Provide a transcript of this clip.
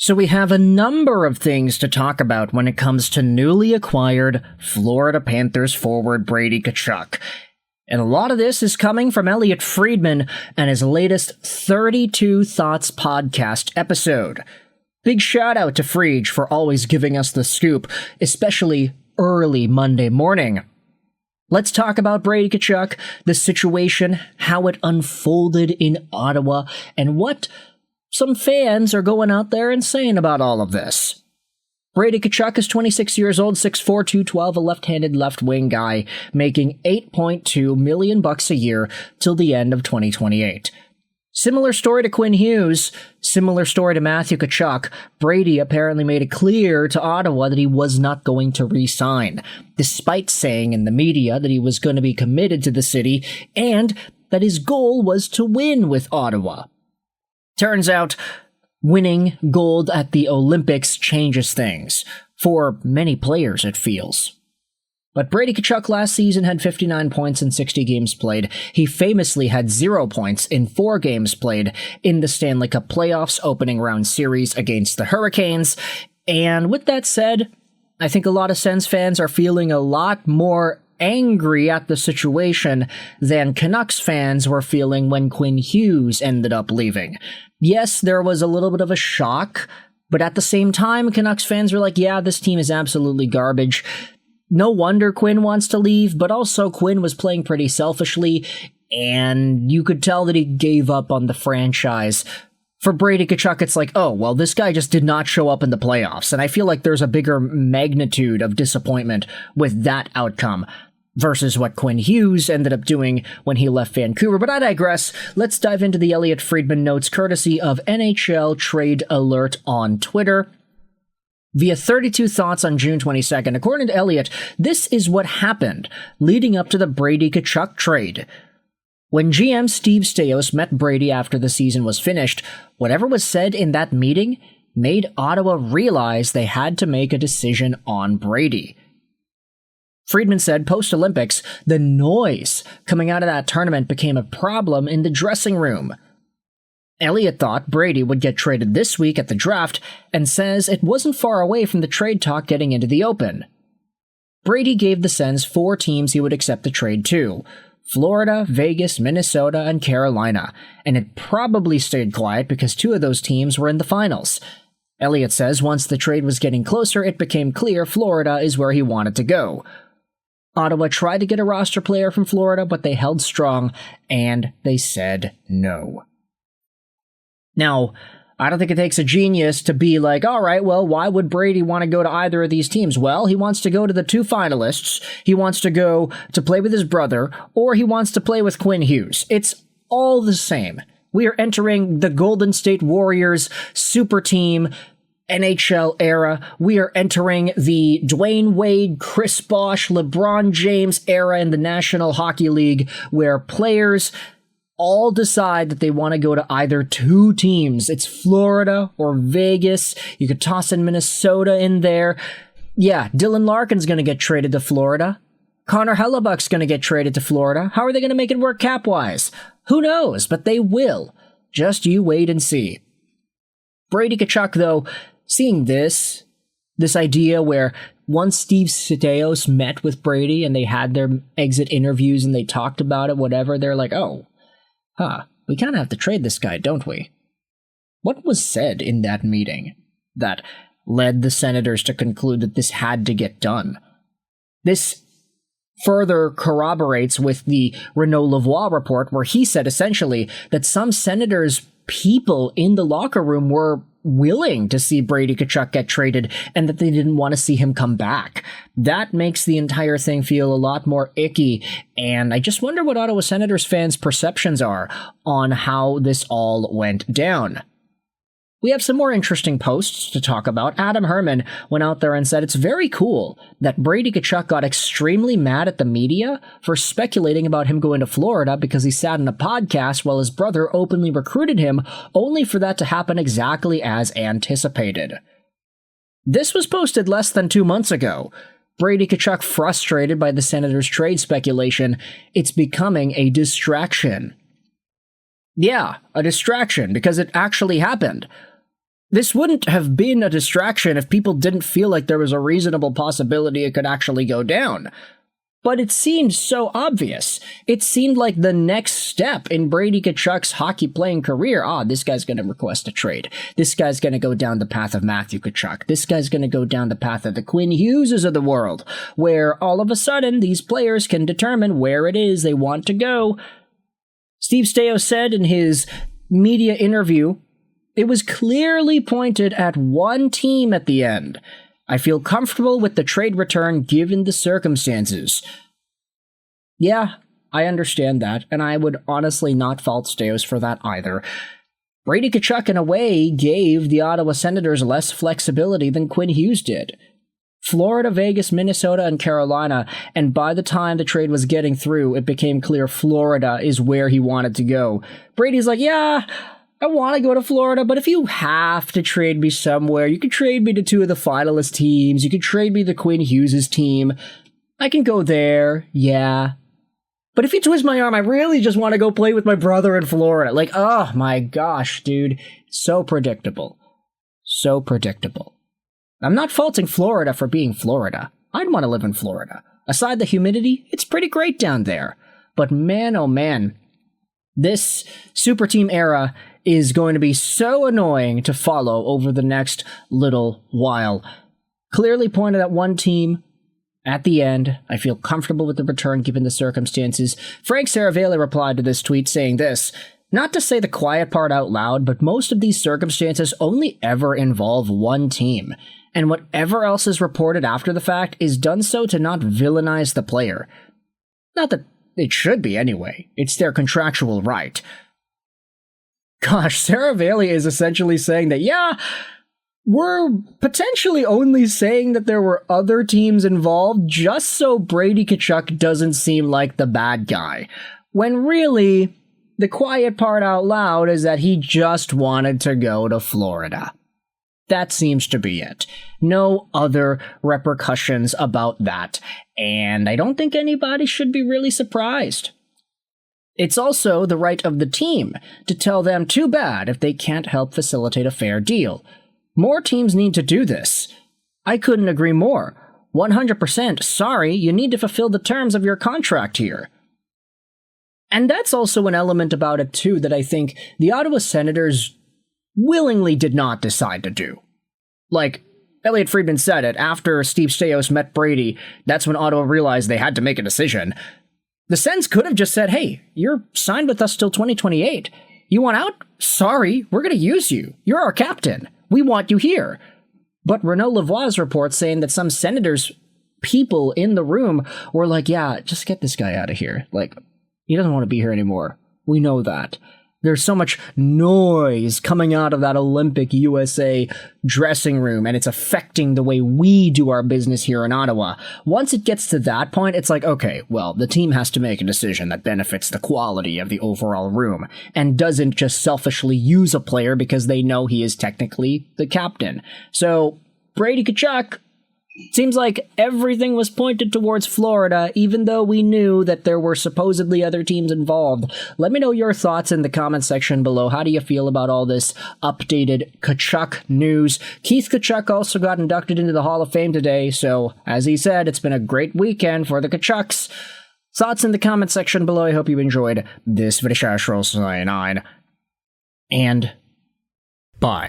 So we have a number of things to talk about when it comes to newly acquired Florida Panthers forward Brady Tkachuk. And a lot of this is coming from Elliotte Friedman and his latest 32 Thoughts podcast episode. Big shout out to Friedge for always giving us the scoop, especially early Monday morning. Let's talk about Brady Tkachuk, the situation, how it unfolded in Ottawa, and what some fans are going out there and saying about all of this. Brady Tkachuk is 26 years old, 6'4", 212, a left-handed left-wing guy, making $8.2 million a year till the end of 2028. Similar story to Quinn Hughes, similar story to Matthew Tkachuk. Brady apparently made it clear to Ottawa that he was not going to re-sign, despite saying in the media that he was going to be committed to the city and that his goal was to win with Ottawa. Turns out, winning gold at the Olympics changes things. For many players, it feels. But Brady Tkachuk last season had 59 points in 60 games played. He famously had 0 points in 4 games played in the Stanley Cup Playoffs opening round series against the Hurricanes. And with that said, I think a lot of Sens fans are feeling a lot more angry at the situation than Canucks fans were feeling when Quinn Hughes ended up leaving. Yes, there was a little bit of a shock, but at the same time, Canucks fans were like, yeah, this team is absolutely garbage. No wonder Quinn wants to leave, but also Quinn was playing pretty selfishly, and you could tell that he gave up on the franchise. For Brady Tkachuk, it's like, oh, well, this guy just did not show up in the playoffs, and I feel like there's a bigger magnitude of disappointment with that outcome versus what Quinn Hughes ended up doing when he left Vancouver. But I digress. Let's dive into the Elliotte Friedman notes courtesy of NHL Trade Alert on Twitter. Via 32 Thoughts on June 22nd, according to Elliotte, this is what happened leading up to the Brady Tkachuk trade. When GM Steve Staios met Brady after the season was finished, whatever was said in that meeting made Ottawa realize they had to make a decision on Brady. Friedman said post-Olympics, the noise coming out of that tournament became a problem in the dressing room. Elliotte thought Brady would get traded this week at the draft and says it wasn't far away from the trade talk getting into the open. Brady gave the Sens 4 teams he would accept the trade to: Florida, Vegas, Minnesota, and Carolina, and it probably stayed quiet because 2 of those teams were in the finals. Elliotte says once the trade was getting closer, it became clear Florida is where he wanted to go. Ottawa tried to get a roster player from Florida, but they held strong, and they said no. Now, I don't think it takes a genius to be like, all right, well, why would Brady want to go to either of these teams? Well, he wants to go to the 2 finalists, he wants to go to play with his brother, or he wants to play with Quinn Hughes. It's all the same. We are entering the Golden State Warriors super team NHL era. We are entering the Dwayne Wade, Chris Bosh, LeBron James era in the National Hockey League, where players all decide that they want to go to either 2 teams. It's Florida or Vegas. You could toss in Minnesota in there. Yeah, Dylan Larkin's going to get traded to Florida. Connor Hellebuck's going to get traded to Florida. How are they going to make it work cap-wise? Who knows, but they will. Just you wait and see. Brady Tkachuk, though, seeing this idea where once Steve Staios met with Brady and they had their exit interviews and they talked about it, whatever, they're like, oh, we kind of have to trade this guy, don't we? What was said in that meeting that led the Senators to conclude that this had to get done? This further corroborates with the Renaud Lavoie report, where he said essentially that some Senators people in the locker room were willing to see Brady Tkachuk get traded and that they didn't want to see him come back. That makes the entire thing feel a lot more icky, and I just wonder what Ottawa Senators fans' perceptions are on how this all went down. We have some more interesting posts to talk about. Adam Herman went out there and said it's very cool that Brady Tkachuk got extremely mad at the media for speculating about him going to Florida because he sat in a podcast while his brother openly recruited him, only for that to happen exactly as anticipated. This was posted less than 2 months ago. Brady Tkachuk frustrated by the Senators' trade speculation. It's becoming a distraction. Yeah, a distraction, because it actually happened. This wouldn't have been a distraction if people didn't feel like there was a reasonable possibility it could actually go down. But it seemed so obvious. It seemed like the next step in Brady Tkachuk's hockey-playing career. This guy's going to request a trade. This guy's going to go down the path of Matthew Tkachuk. This guy's going to go down the path of the Quinn Hugheses of the world, where all of a sudden these players can determine where it is they want to go. Steve Staios said in his media interview, it was clearly pointed at one team at the end. I feel comfortable with the trade return given the circumstances. Yeah, I understand that, and I would honestly not fault Staios for that either. Brady Tkachuk, in a way, gave the Ottawa Senators less flexibility than Quinn Hughes did. Florida, Vegas, Minnesota, and Carolina, and by the time the trade was getting through, it became clear Florida is where he wanted to go. Brady's like, yeah, I want to go to Florida, but if you have to trade me somewhere, you can trade me to two of the finalist teams. You can trade me to Quinn Hughes' team. I can go there, yeah. But if you twist my arm, I really just want to go play with my brother in Florida. Like, oh my gosh, dude. So predictable. So predictable. I'm not faulting Florida for being Florida. I'd want to live in Florida. Aside the humidity, it's pretty great down there. But man, oh man, this super team era is going to be so annoying to follow over the next little while. Clearly pointed at one team at the end. I feel comfortable with the return given the circumstances. Frank Seravalli replied to this tweet saying this, not to say the quiet part out loud, but most of these circumstances only ever involve one team. And whatever else is reported after the fact is done so to not villainize the player. Not that it should be anyway. It's their contractual right. Gosh, Seravalli is essentially saying that, yeah, we're potentially only saying that there were other teams involved just so Brady Tkachuk doesn't seem like the bad guy. When really, the quiet part out loud is that he just wanted to go to Florida. That seems to be it. No other repercussions about that. And I don't think anybody should be really surprised. It's also the right of the team to tell them too bad if they can't help facilitate a fair deal. More teams need to do this. I couldn't agree more. 100% sorry, you need to fulfill the terms of your contract here. And that's also an element about it too that I think the Ottawa Senators willingly did not decide to do. Like, Elliotte Friedman said it, after Steve Staios met Brady, that's when Ottawa realized they had to make a decision. The Sens could have just said, hey, you're signed with us till 2028. You want out? Sorry, we're going to use you. You're our captain. We want you here. But Renaud Lavoie's report saying that some Senators people in the room were like, yeah, just get this guy out of here. Like, he doesn't want to be here anymore. We know that. There's so much noise coming out of that Olympic USA dressing room, and it's affecting the way we do our business here in Ottawa. Once it gets to that point, it's like, okay, well, the team has to make a decision that benefits the quality of the overall room, and doesn't just selfishly use a player because they know he is technically the captain. So, Brady Tkachuk, seems like everything was pointed towards Florida, even though we knew that there were supposedly other teams involved. Let me know your thoughts in the comment section below. How do you feel about all this updated Tkachuk news? Keith Tkachuk also got inducted into the Hall of Fame today, so as he said, it's been a great weekend for the Tkachuks. Thoughts in the comment section below. I hope you enjoyed this video. And bye.